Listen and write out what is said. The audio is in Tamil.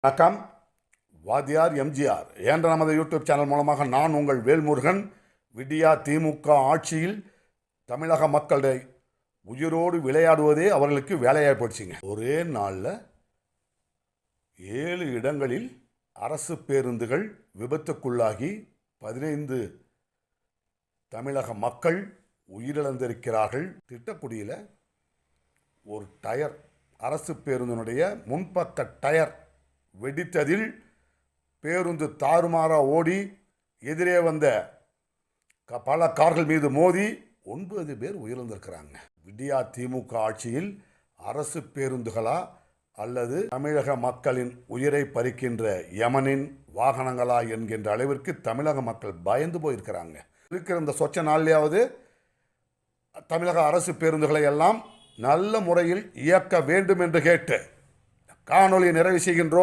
வணக்கம். வாத்தியார் எம்ஜிஆர் என்ற நமது யூடியூப் சேனல் மூலமாக நான் உங்கள் வேல்முருகன். விடியா திமுக ஆட்சியில் தமிழக மக்களை உயிரோடு விளையாடுவதே அவர்களுக்கு வேலையாக போயிடுச்சுங்க. ஒரே நாளில் 7 இடங்களில் அரசு பேருந்துகள் விபத்துக்குள்ளாகி 15 தமிழக மக்கள் உயிரிழந்திருக்கிறார்கள். திட்டக்குடியில் ஒரு டயர், அரசு பேருந்தினுடைய முன்பக்க டயர் வெடித்ததில் பேருந்து தாறுமாறாக ஓடி எதிரே வந்த பல கார்கள் மீது மோதி 9 பேர் உயிரிழந்திருக்கிறாங்க. விடியா திமுக ஆட்சியில் அரசு பேருந்துகளா அல்லது தமிழக மக்களின் உயிரை பறிக்கின்ற யமனின் வாகனங்களா என்கின்ற அளவிற்கு தமிழக மக்கள் பயந்து போயிருக்கிறாங்க. இருக்கிற இந்த சொச்ச நாளிலேயாவது தமிழக அரசு பேருந்துகளை எல்லாம் நல்ல முறையில் இயக்க வேண்டும் என்று கேட்டு காணொலி நிறைவு செய்கின்றோம்.